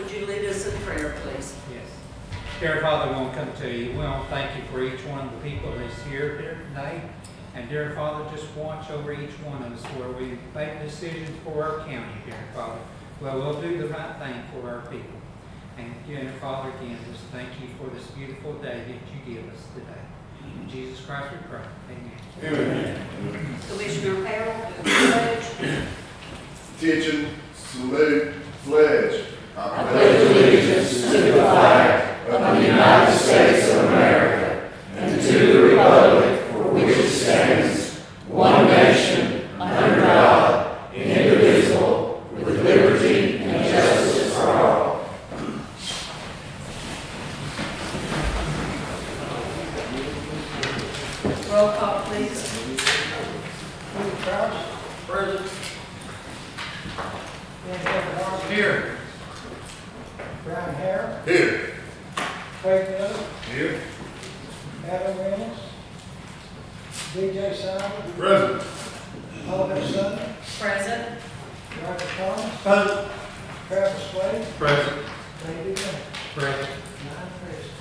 would you lead us in prayer, please? Yes. Dear Father, we want to come to you. We want to thank you for each one of the people that's here today. And dear Father, just watch over each one of us where we make decisions for our county, dear Father. Well, we'll do the right thing for our people. And dear Father, again, just thank you for this beautiful day that you give us today. In Jesus Christ we pray. Amen. Amen. Commissioner Harold, do the pledge. Attention, salute, pledge. I pledge allegiance to the flag of the United States of America and to the republic for which it stands, one nation, under God, indivisible, with liberty and justice for all. Roll call, please. Crouch. Present. Here. Here. Brian Harrell. Here. Craig Miller. Here. Adam Reynolds. DJ Simon. Present. Oliver Sutton. Present. Roger Thomas. Present. Travis Wade. Present. David Grant. Present. 9 present.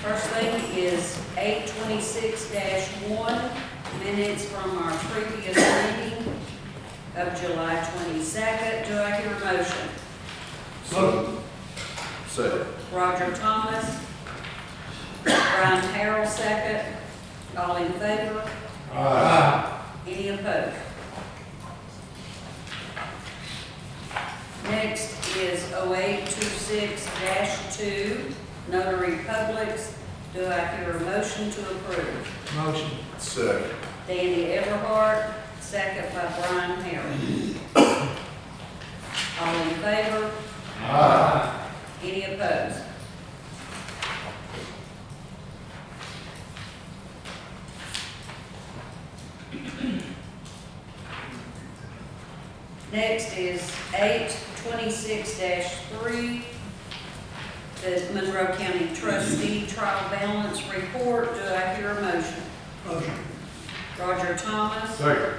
First thing is 826-1, minutes from our previous meeting of July 22nd. Do I hear a motion? Second. Roger Thomas. Brian Harrell, second. All in favor? Any opposed? Next is 0826-2, Notary Publics. Do I hear a motion to approve? Motion. Second. Danny Everhart, second by Brian Harrell. All in favor? Any opposed? Next is 826-3, the Monroe County Trustee Trial Balance Report. Do I hear a motion? Motion. Roger Thomas. Second.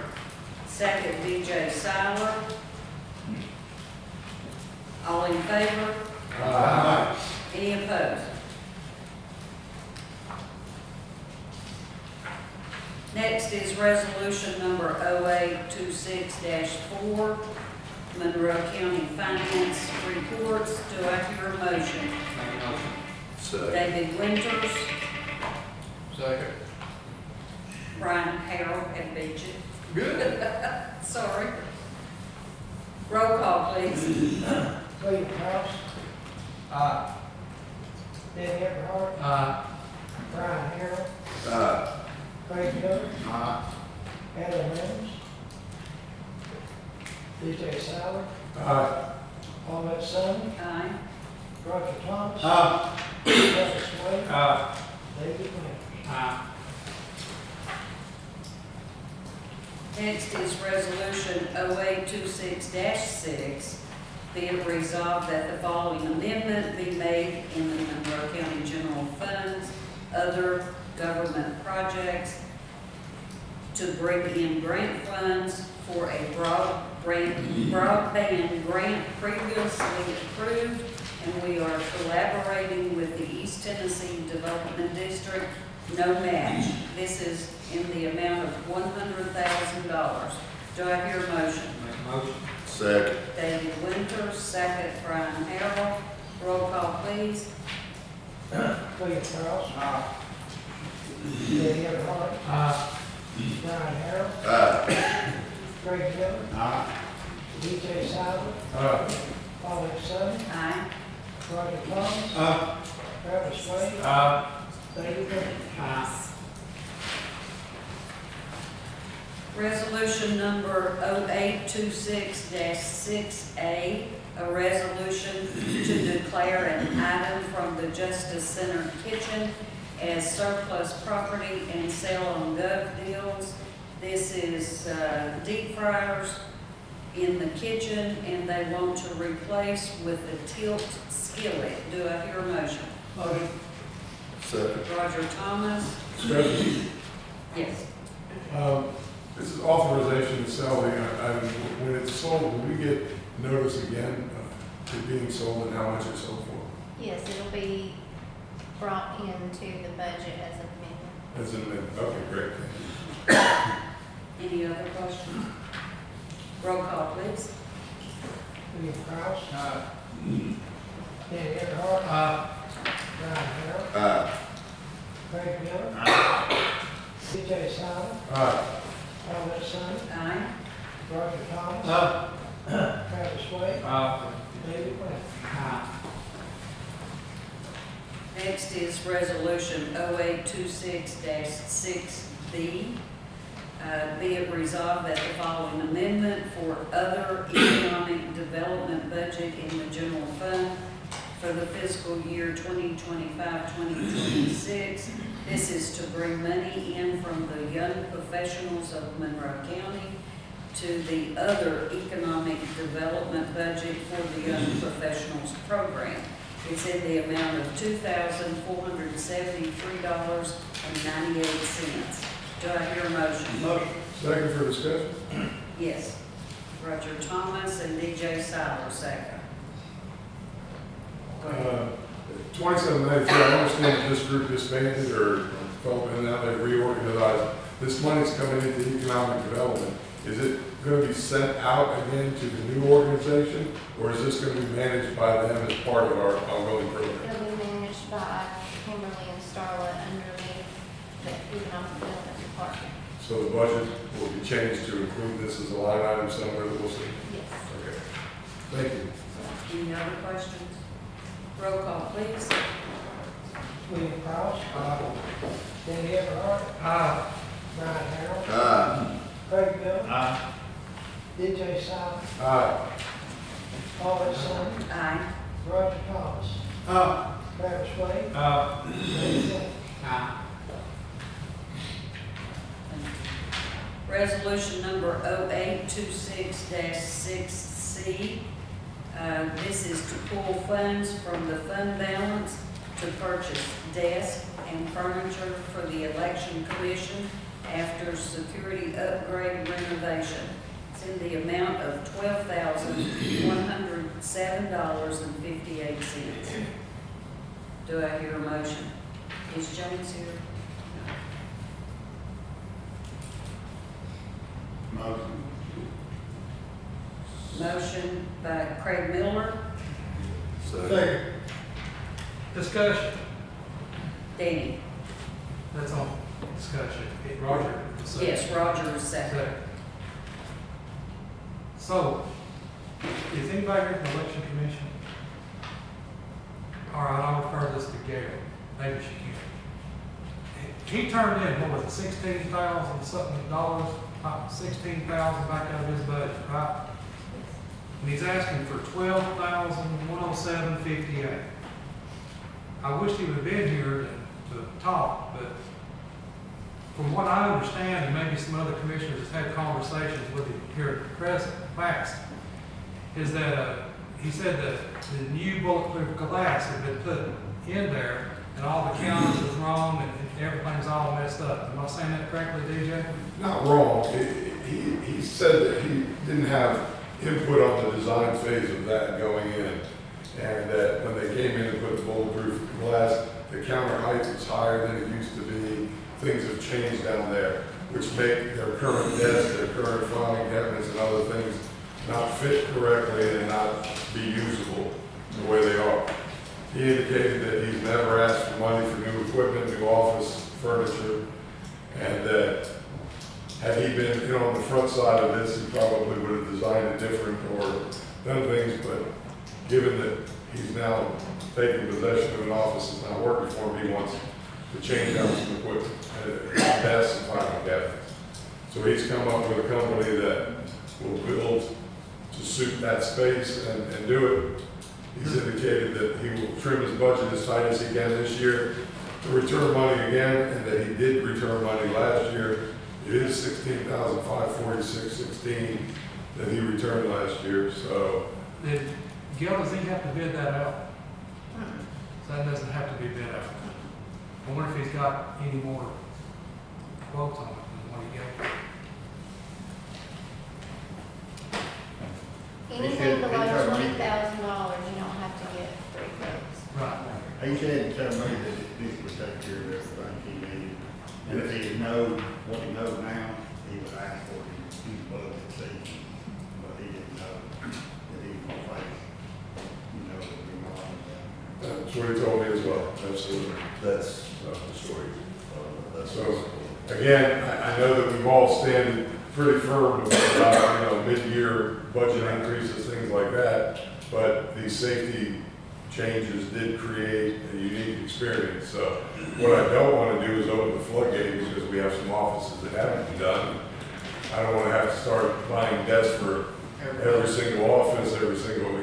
Second, DJ Siler. All in favor? Any opposed? Next is resolution number 0826-4, Monroe County Finance Reports. Do I hear a motion? Motion. Second. David Winters, Second. Brian Harrell, and beat you. Good. Sorry. Roll call, please. William Crouch. Danny Everhart. Brian Harrell. Craig Miller. Adam Reynolds. DJ Siler. Oliver Sutton. Aye. Roger Thomas. Travis Wade. David Grant. Next is resolution 0826-6. Be it resolved that the following amendment be made in the Monroe County General Funds, other government projects, to bring in grant funds for a broadband grant previously approved, and we are collaborating with the East Tennessee Development District. No match. This is in the amount of $100,000. Do I hear a motion? Make a motion. Second. David Winters, second Brian Harrell. Roll call, please. William Crouch. Danny Everhart. Brian Harrell. Craig Miller. DJ Siler. Oliver Sutton. Aye. Roger Thomas. Travis Wade. David Grant. Resolution number 0826-6A, a resolution to declare an item from the Justice Center kitchen as surplus property and sell on gov deals. This is deep fryers in the kitchen, and they want to replace with the tilt skillet. Do I hear a motion? Motion. Second. Roger Thomas. Second. Yes. This is authorization to sell when it's sold, will we get notice again of it being sold and how much it's sold for? Yes, it'll be brought into the budget as an amendment. As an amendment, okay, great, thank you. Any other questions? Roll call, please. William Kraus. Danny Everhart. Brian Harrell. Craig Miller. DJ Silent. Paul Watson. Aye. Roger Thomas. Travis Wade. David Wynn. Next is Resolution 0826-6B. Be it resolved that the following amendment for other economic development budget in the general fund for the fiscal year 2025-2026. This is to bring money in from the young professionals of Monroe County to the other economic development budget for the young professionals program. It's in the amount of $2,473.98. Do I hear a motion? Motion. Second for discussion? Yes. Roger Thomas and DJ Siler, second. Go ahead. 2793, I understand that this group disbanded or fell in and out, they reorganized. This money's coming into economic development. Is it going to be sent out again to the new organization, or is this going to be managed by them as part of our ongoing program? It'll be managed by Kimberly and Starla underneath the economic development department. So the budget will be changed to include this as a line item somewhere that we'll see? Yes. Okay. Thank you. Any other questions? Roll call, please. William Kraus. Danny Everhart. Brian Harrell. Craig Miller. DJ Silent. Paul Watson. Aye. Roger Thomas. Travis Wade. David Wynn. Resolution number 0826-6C. This is to pull funds from the fund balance to purchase desks and furniture for the election commission after security upgrade renovation. It's in the amount of $12,107.58. Do I hear a motion? Is Jones here? Motion by Craig Miller. Second. Discussion. Danny. That's all. Discussion. Roger? Yes, Roger is second. Second. So, is anybody here from the election commission? All right, I'll refer this to Gary. Maybe she can. He turned in, what was it, 16,000 something dollars, 16,000 back out of his budget, right? And he's asking for 12,107.58. I wish he would have been here to talk, but from what I understand, and maybe some other commissioners have had conversations with him here at the present past, is that he said that the new bulletproof glass had been put in there, and all the counters was wrong, and everything's all messed up. Am I saying that correctly, DJ? Not wrong. He said that he didn't have input on the design phase of that going in, and that when they came in and put the bulletproof glass, the counter height was higher than it used to be. Things have changed down there, which make their current desks, their current filing cabinets and other things not fit correctly and not be usable the way they are. He indicated that he's never asked for money for new equipment, new office furniture, and that had he been on the front side of this, he probably would have designed it different or done things, but given that he's now taking possession of an office that's not working for him, he wants to change out some equipment, desks and filing cabinets. So he's come up with a company that will build to suit that space and do it. He's indicated that he will trim his budget as tight as he can this year to return money again, and that he did return money last year. It is $16,546.16 that he returned last year, so. Did Gil, does he have to bid that out? So that doesn't have to be bid out. I wonder if he's got any more quotes on it than what he gave. Anything below $20,000, you don't have to get 3 quotes. Right. He said, tell me that this would take care of everything he needed. And if he know what he knows now, he would ask for it in his budget season. But he didn't know that he was gonna face, the remodeling. That's what he told me as well, absolutely. That's the story. So, again, I know that we've all standed pretty firm about, mid-year budget increases, things like that, but these safety changes did create a unique experience. So what I don't want to do is open the floodgates because we have some offices that haven't been done. I don't want to have to start buying desks for every single office, every single, thing.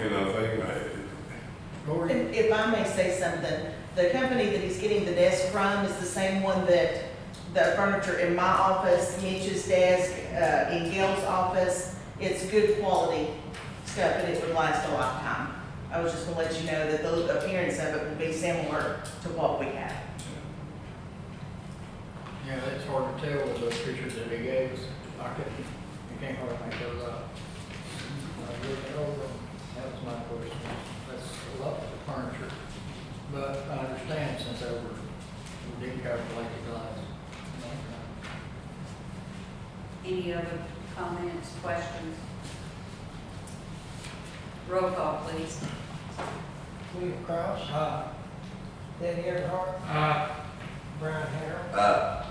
If I may say something, the company that he's getting the desk from is the same one that the furniture in my office, Mitch's desk, in Gail's office. It's good quality stuff and it would last a lifetime. I was just gonna let you know that the appearance of it would be similar to what we have. Yeah, it's hard to tell with those pictures that he gave us. You can't hardly make those out. Looking over them, that was my question. That's a lot of furniture. But I understand since they were deep calculated glass. Any other comments, questions? Roll call, please. William Cross. Danny Everhart. Brian Harrell.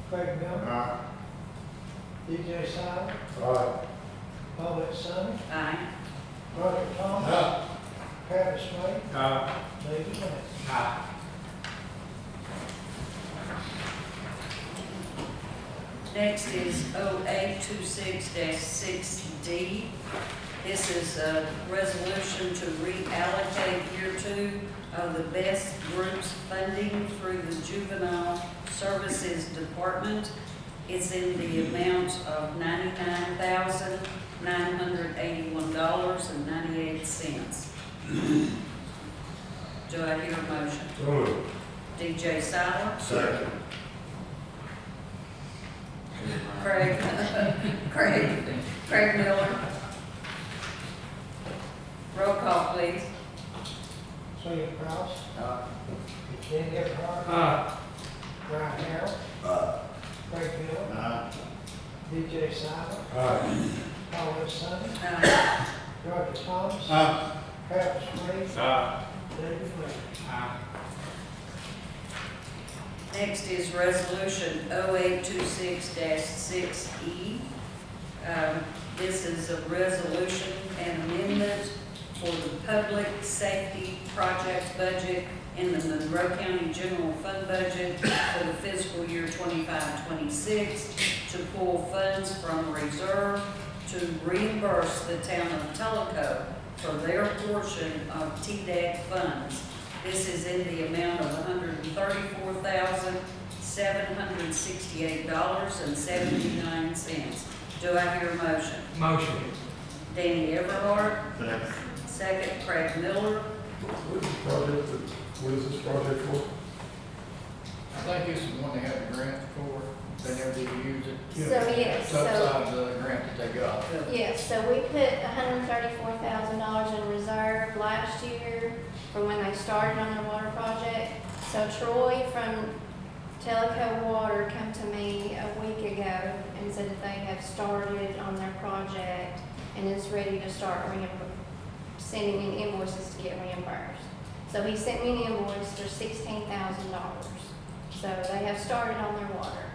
Craig Miller. DJ Silent. Paulette Summey. Aye. Roger Thomas. Travis Wade. David West. Next is 0826-6D. This is a resolution to reallocate year 2 of the best groups funding through the Juvenile Services Department. It's in the amount of $99,981.98. Do I hear a motion? DJ Silent? Second. Craig Miller. Roll call, please. William Cross. Danny Everhart. Brian Harrell. Craig Miller. DJ Silent. Paulette Summey. Roger Thomas. Travis Wade. David West. Next is resolution 0826-6E. This is a resolution and amendment for the public safety project budget in the Monroe County General Fund budget for the fiscal year 25-26 to pull funds from reserve to reimburse the town of Tellico for their portion of TDAC funds. This is in the amount of $134,768.79. Do I hear a motion? Motion. Danny Everhart, second Craig Miller. What is this project for? I think it's the one they had the grant for. They never did use it. So, yes, It's outside the grant that they got. yes, so we put $134,000 in reserve last year for when they started on their water project. So Troy from Tellico Water came to me a week ago and said that they have started on their project and is ready to start sending in invoices to get reimbursed. So he sent me an invoice for $16,000. So they have started on their water.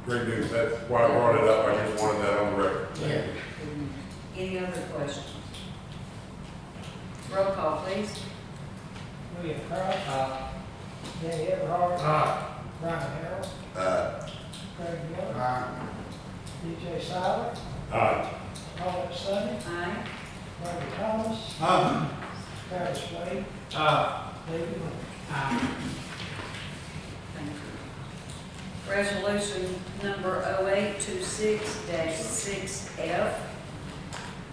Great news. That's why I brought it up. I just wanted that on the record. Yeah. Any other questions? Roll call, please. William Cross. Danny Everhart. Brian Harrell. Craig Miller. DJ Silent. Paulette Summey. Aye. Roger Thomas. Travis Wade. David West. Thank you. Resolution number 0826-6F.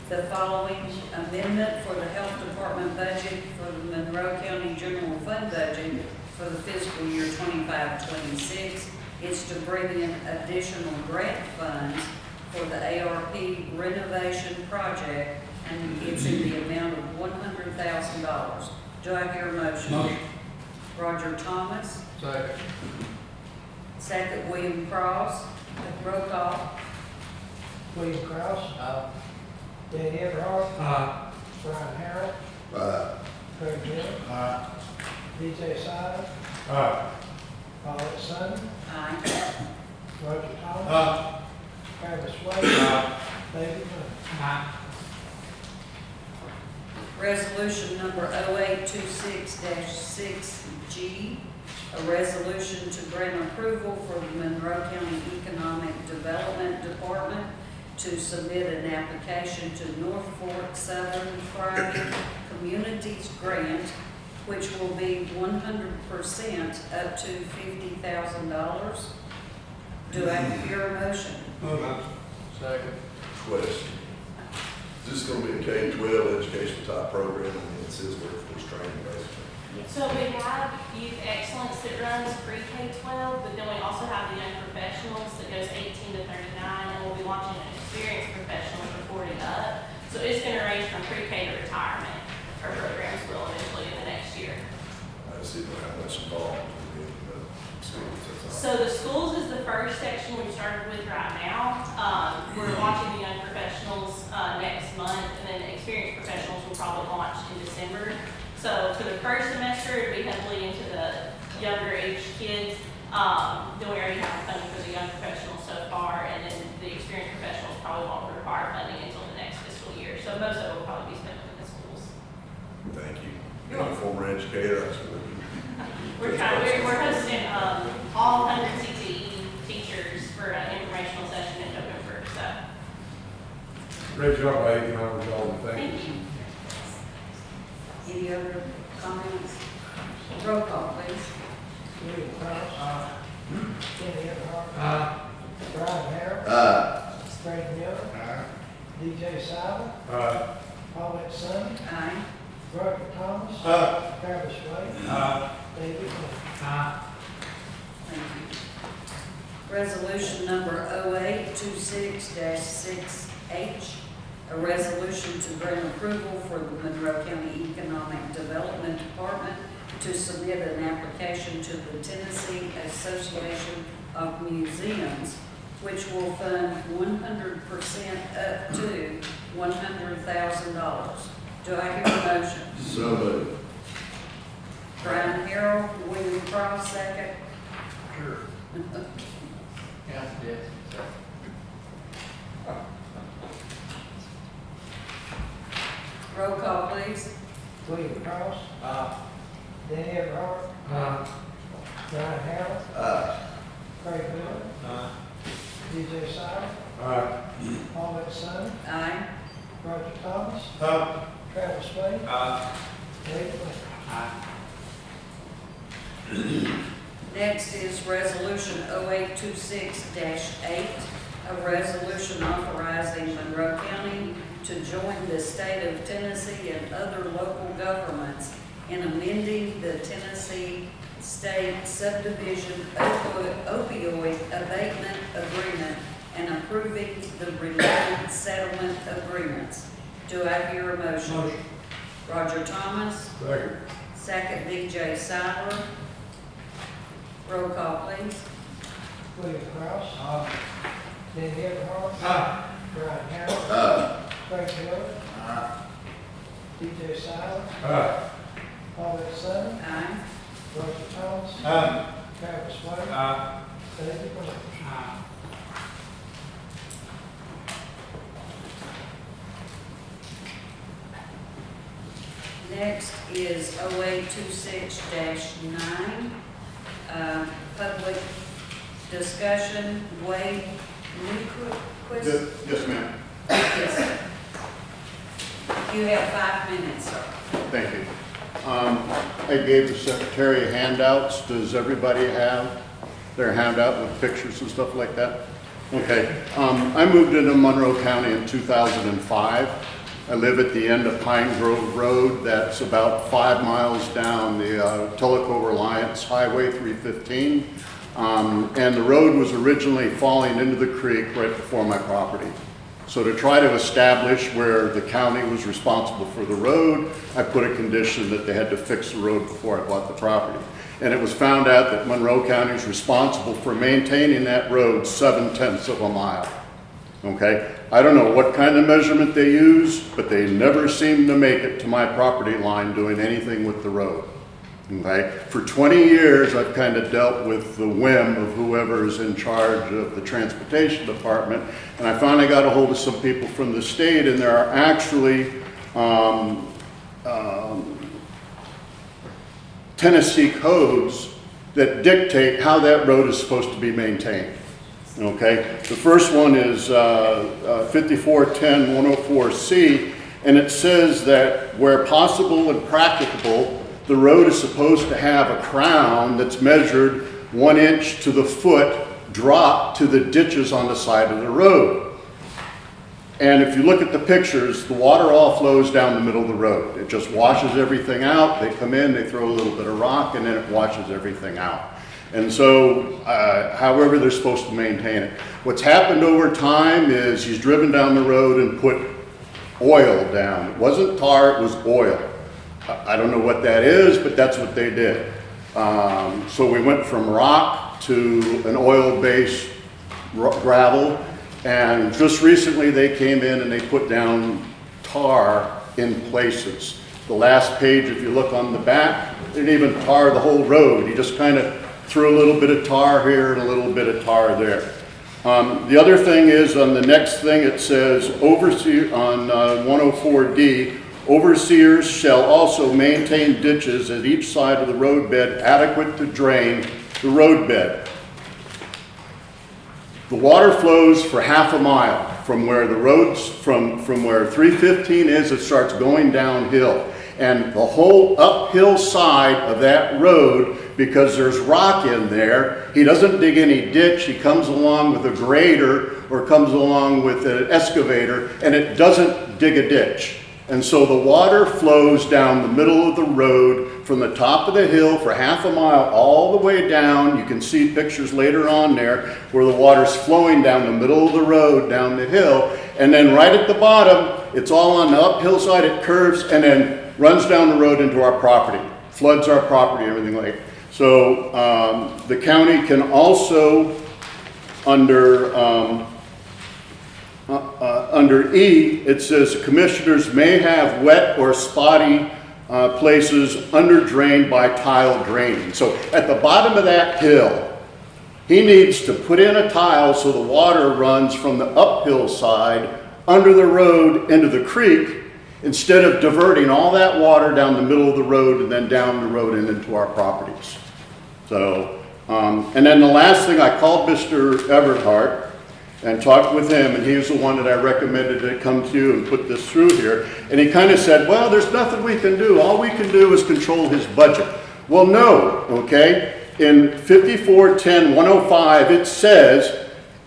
The following amendment for the Health Department budget for the Monroe County General Fund budget for the fiscal year 25-26 is to bring in additional grant funds for the ARP renovation project and it's in the amount of $100,000. Do I hear a motion? Roger Thomas, Second. second William Cross, roll call. William Kraus. Danny Everhart. Brian Harrell. Craig Miller. DJ Silent. Paulette Summey. Aye. Roger Thomas. Travis Wade. David Moore. Resolution number 0826-6G, a resolution to grant approval for the Monroe County Economic Development Department to submit an application to North Fork Southern Thriving Communities Grant, which will be 100% up to $50,000. Do I hear a motion? Second. Question. Is this gonna be a K-12 education type program, and it says workforce training basically? So we have Youth Excellence that runs pre-K-12, but then we also have the Young Professionals that goes 18 to 39, and we'll be launching an Experienced Professional for 40 up. So it's gonna range from pre-K to retirement. Our programs will eventually in the next year. I just didn't know how much involved in the schools, that's all. So the schools is the first section we started with right now. We're launching the Young Professionals next month, and then the Experienced Professionals will probably launch in December. So for the first semester, it'll be heavily into the younger age kids. Then we already have funding for the Young Professionals so far, and then the Experienced Professionals probably won't require funding until the next fiscal year. So most of it will probably be spent within the schools. Thank you. Being a former educator, I was We're hosting all 100 CTE teachers for an informational session in November. So Great job by economic development, thank you. thank you. Any other comments? Roll call, please. William Kraus. Danny Everhart. Brian Harrell. Craig Miller. DJ Silent. Paulette Summey. Aye. Roger Thomas. Travis Wade. David Moore. Thank you. Resolution number 0826-6H, a resolution to grant approval for the Monroe County Economic Development Department to submit an application to the Tennessee Association of Museums, which will fund 100% up to $100,000. Do I hear a motion? So moved. Brian Harrell, William Cross, second. Sure. Yeah, yes. Roll call, please. William Kraus. Danny Everhart. Brian Harrell. Craig Miller. DJ Silent. Paulette Summey. Aye. Roger Thomas. Travis Wade. David Moore. Next is Resolution 0826-8, a resolution authorizing Monroe County to join the state of Tennessee and other local governments in amending the Tennessee State Subdivision Opioid Abatement Agreement and approving the related settlement agreements. Do I hear a motion? Roger Thomas, Second. second DJ Siler. Roll call, please. William Kraus. Danny Everhart. Brian Harrell. Craig Miller. DJ Silent. Paulette Summey. Aye. Roger Thomas. Travis Wade. David Moore. Next is 0826-9, public discussion, Wade Newquist. Yes, ma'am. Yes, sir. You have 5 minutes, sir. Thank you. I gave the secretary handouts. Does everybody have their handout with pictures and stuff like that? Okay. I moved into Monroe County in 2005. I live at the end of Pine Grove Road. That's about 5 miles down the Tellico Reliance Highway 315. And the road was originally falling into the creek right before my property. So to try to establish where the county was responsible for the road, I put a condition that they had to fix the road before I bought the property. And it was found out that Monroe County is responsible for maintaining that road 7/10 of a mile. Okay? I don't know what kind of measurement they use, but they never seem to make it to my property line doing anything with the road. Okay? For 20 years, I've kind of dealt with the whim of whoever is in charge of the transportation department, and I finally got a hold of some people from the state, and there are actually Tennessee codes that dictate how that road is supposed to be maintained. Okay? The first one is 5410-104C, and it says that where possible and practicable, the road is supposed to have a crown that's measured 1 inch to the foot drop to the ditches on the side of the road. And if you look at the pictures, the water all flows down the middle of the road. It just washes everything out. They come in, they throw a little bit of rock, and then it washes everything out. And so, however they're supposed to maintain it. What's happened over time is he's driven down the road and put oil down. It wasn't tar, it was oil. I don't know what that is, but that's what they did. So we went from rock to an oil-based gravel, and just recently they came in and they put down tar in places. The last page, if you look on the back, they didn't even tar the whole road. He just kind of threw a little bit of tar here and a little bit of tar there. The other thing is, on the next thing, it says, overseer on 104D, overseers shall also maintain ditches at each side of the roadbed adequate to drain the roadbed. The water flows for half a mile from where the roads, from where 315 is, it starts going downhill. And the whole uphill side of that road, because there's rock in there, he doesn't dig any ditch, he comes along with a grader or comes along with an excavator, and it doesn't dig a ditch. And so the water flows down the middle of the road from the top of the hill for half a mile all the way down. You can see pictures later on there where the water's flowing down the middle of the road, down the hill. And then right at the bottom, it's all on the uphill side, it curves and then runs down the road into our property, floods our property, everything like that. So the county can also, under E, it says commissioners may have wet or spotty places under drained by tile draining. So at the bottom of that hill, he needs to put in a tile so the water runs from the uphill side under the road into the creek, instead of diverting all that water down the middle of the road and then down the road and into our properties. So, and then the last thing, I called Mr. Everhart and talked with him, and he was the one that I recommended to come to you and put this through here. And he kind of said, well, there's nothing we can do. All we can do is control his budget. Well, no, okay? In 5410-105, it says,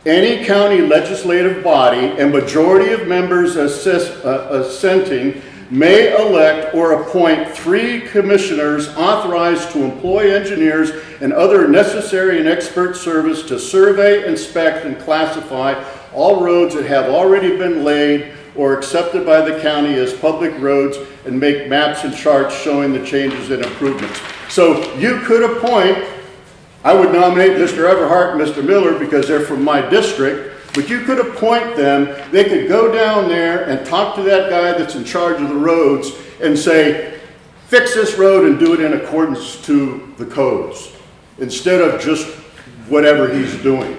any county legislative body and majority of members assenting may elect or appoint 3 commissioners authorized to employ engineers and other necessary and expert service to survey, inspect, and classify all roads that have already been laid or accepted by the county as public roads, and make maps and charts showing the changes and improvements. So you could appoint, I would nominate Mr. Everhart and Mr. Miller because they're from my district, but you could appoint them. They could go down there and talk to that guy that's in charge of the roads and say, fix this road and do it in accordance to the codes, instead of just whatever he's doing.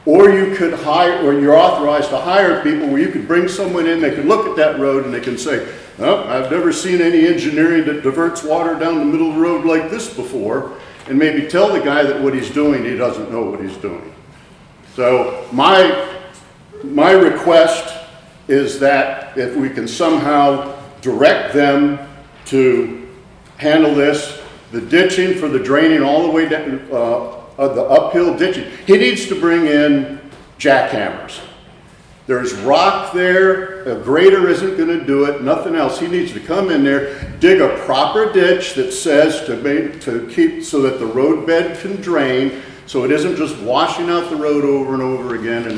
Or you could hire, or you're authorized to hire people where you could bring someone in, they could look at that road and they can say, oh, I've never seen any engineering that diverts water down the middle of the road like this before, and maybe tell the guy that what he's doing, he doesn't know what he's doing. So my request is that if we can somehow direct them to handle this, the ditching for the draining all the way down, the uphill ditching, he needs to bring in jackhammers. There's rock there, a grader isn't going to do it, nothing else. He needs to come in there, dig a proper ditch that says to keep so that the roadbed can drain, So it isn't just washing out the road over and over again and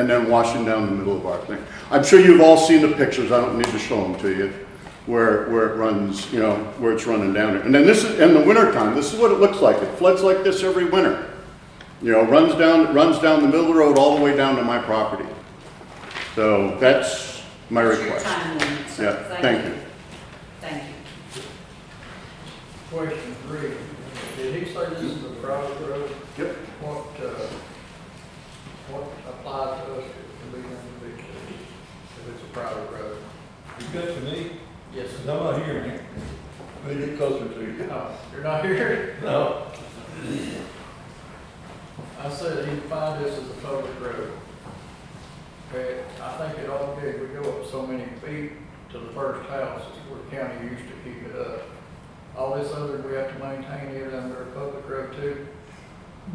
then washing down the middle of our thing. I'm sure you've all seen the pictures, I don't need to show them to you, where it runs, you know, where it's running down it. And then this is, in the wintertime, this is what it looks like. It floods like this every winter. You know, runs down the middle of the road all the way down to my property. So that's my That's your request. time limit, so Yeah, thank you. Thank you. Question 3, did he say this is a private road? Yep. What applies to us to be in the if it's a private road? You good to me? Yes, Because I'm not hearing you. Let me get closer to you. No, you're not here? No. I said he'd find this as a public road. Okay, I think it ought to be, we go up so many feet to the first house, is where the county used to keep it up. All this other, we have to maintain it under a public road too.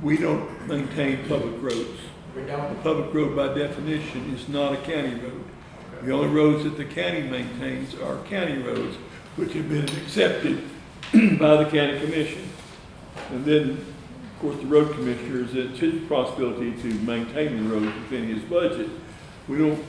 We don't maintain public roads. We A don't, public road by definition is not a county road. The only roads that the county maintains are county roads, which have been accepted by the county commission. And then, of course, the road commissioner, it's his responsibility to maintain the roads within his budget. We don't,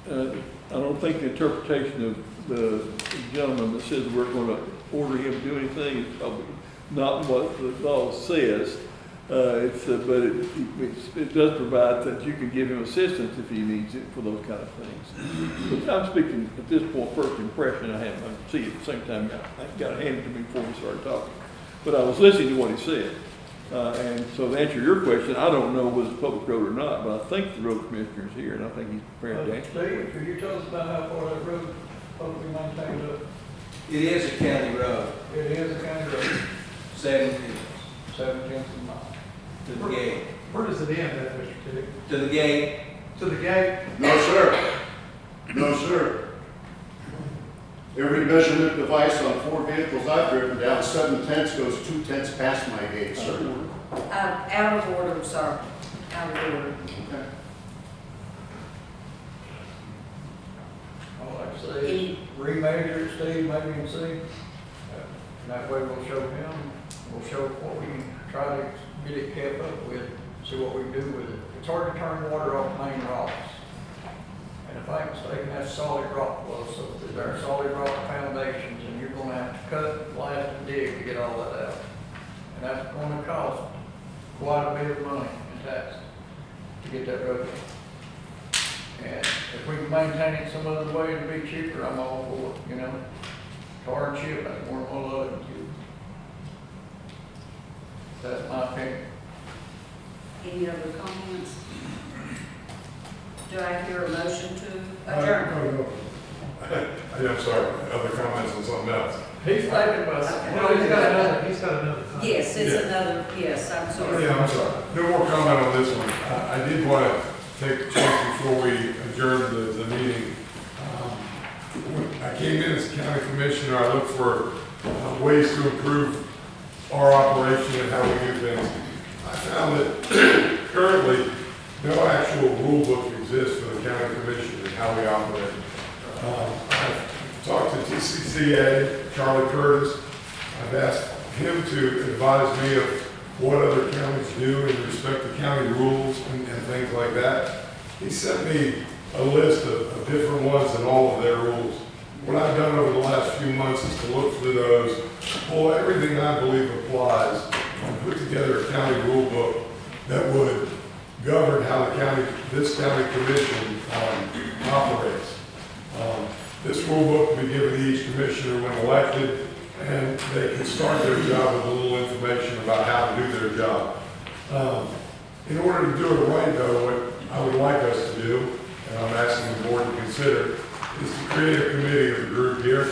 I don't think the interpretation of the gentleman that says we're going to order him to do anything is probably not what the law says. But it does provide that you can give him assistance if he needs it for those kind of things. But I'm speaking at this point, first impression I have, I see it at the same time, I got it handed to me before we started talking. But I was listening to what he said. And so to answer your question, I don't know whether it's a public road or not, but I think the road commissioner is here and I think he's prepared to answer. Steve, could you tell us about how far that road is supposed to be maintained up? It is a county road, It is a county road, 17 7/10 of a mile. to the gate. Where does it end at, Mr. Tick? To the gate, To the gate? No, sir. No, sir. Every measurement device on 4 vehicles I've driven down, 7/10 goes 2/10 past my gate, sir. Out of order, sir, out of order. Okay. All I say is remeasure it, Steve, maybe and see. And that way we'll show him, we'll show what we can try to get it kept up with, see what we can do with it. It's hard to turn water off main rocks. And if I'm mistaken, that's solid rock, well, so there are solid rock foundations, and you're gonna have to cut, blast, and dig to get all that out. And that's gonna cost quite a bit of money in taxes to get that road done. And if we can maintain it some other way to be cheaper, I'm all for it, you know? Tar and chip, that's more than one of them. That's my opinion. Any other comments? Do I hear a motion to adjourn? I'm sorry, other comments on something else? He's thinking about Okay. Well, he's got another. Yes, it's Yeah. another, yes, I'm sorry. Yeah, I'm sorry. No more comment on this one. I did want to take a chance before we adjourn the meeting. When I came in as county commissioner, I looked for ways to improve our operation and how we do things. I found that currently, no actual rule book exists for the county commission and how we operate. I've talked to TCCA, Charlie Curtis. I've asked him to advise me of what other counties do in respect to county rules and things like that. He sent me a list of different ones and all of their rules. What I've done over the last few months is to look through those, pull everything I believe applies, and put together a county rule book that would govern how this county commission operates. This rule book will be given to each commissioner when elected, and they can start their job with a little information about how to do their job. In order to do it right, though, what I would like us to do, and I'm asking the board to consider, is to create a committee of the group here.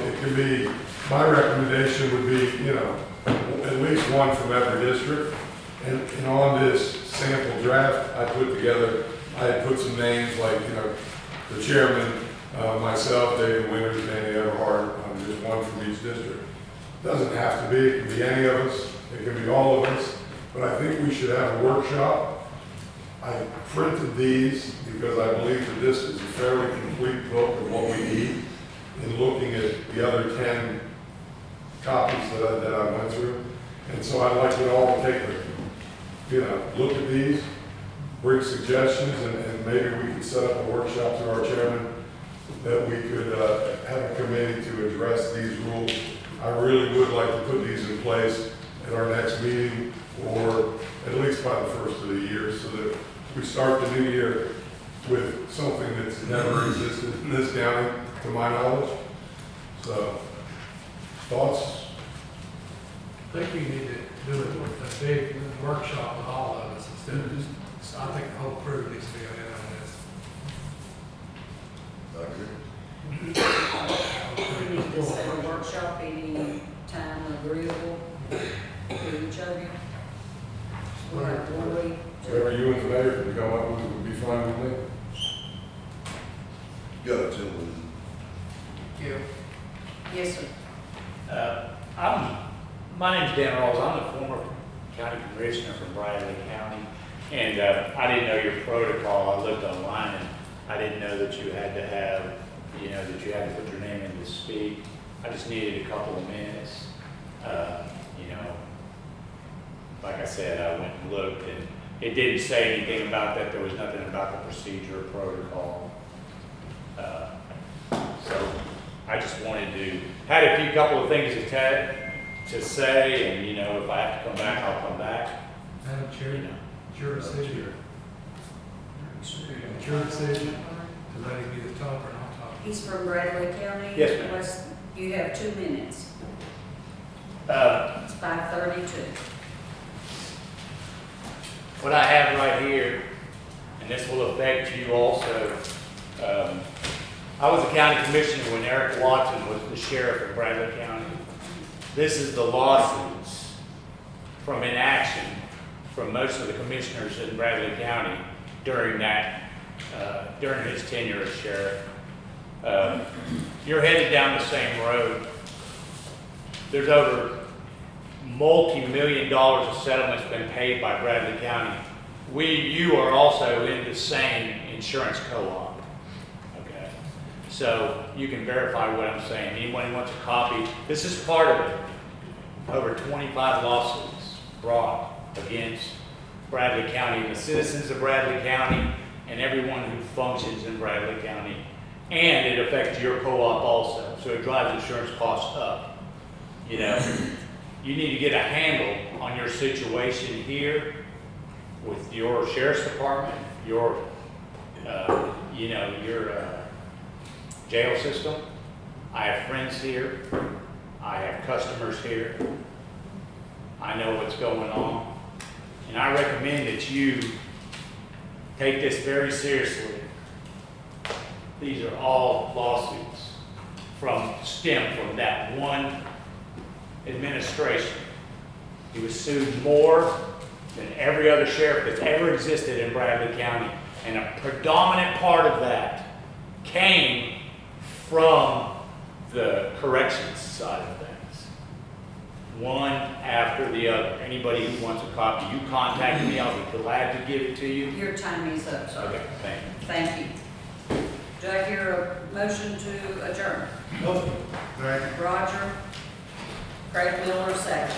It can be, my recommendation would be, at least one from every district. And on this sample draft I put together, I had put some names like, the chairman, myself, David Winters, Danny Everhart, just one from each district. Doesn't have to be, it can be any of us, it can be all of us, but I think we should have a workshop. I printed these because I believe that this is a fairly complete book of what we need in looking at the other 10 copies that I went through. And so I'd like you all to take look at these, bring suggestions, and maybe we could set up a workshop through our chairman that we could have a committee to address these rules. I really would like to put these in place at our next meeting, or at least by the first of the year, so that we start the new year with something that's never existed in this county, to my knowledge. So, thoughts? I think we need to do a big workshop with all of us instead of just, so I think the whole crew needs to be in on this. I agree. We need to set a workshop any time agreeable to each of you. We'll have 1 week. Whatever you and the mayor can come up with would be fine with me. Go, gentlemen. Yes, sir. My name's Dan Rawls. I'm the former county commissioner from Bradley County, and I didn't know your protocol. I looked online, and I didn't know that you had to have, that you had to put your name in to speak. I just needed a couple of minutes. Like I said, I went and looked, and it didn't say anything about that. There was nothing about the procedure or protocol. So I just wanted to, had a couple of things to say, and if I have to come back, I'll come back. Madam Chair, it's your decision. It's your decision to let him be the talker and I'll talk. He's from Bradley County. Yes, ma'am. You have 2 minutes. It's 5:32. What I have right here, and this will affect you also. I was a county commissioner when Eric Watson was the sheriff of Bradley County. This is the lawsuits from inaction from most of the commissioners in Bradley County during his tenure as sheriff. You're headed down the same road. There's over multi-million dollars of settlements been paid by Bradley County. You are also in the same insurance co-op. Okay, so you can verify what I'm saying. Anyone who wants a copy, this is part of it. Over 25 lawsuits brought against Bradley County and the citizens of Bradley County and everyone who functions in Bradley County. And it affects your co-op also, so it drives insurance costs up. You need to get a handle on your situation here with your sheriff's department, your jail system. I have friends here. I have customers here. I know what's going on. And I recommend that you take this very seriously. These are all lawsuits stem from that one administration. He was sued more than every other sheriff that's ever existed in Bradley County. And a predominant part of that came from the corrections side of things. One after the other. Anybody who wants a copy, you contact me. I'll be glad to give it to you. Your time is up, sir. Okay, thank you. Thank you. Do I hear a motion to adjourn? Roger. Craig Miller, second.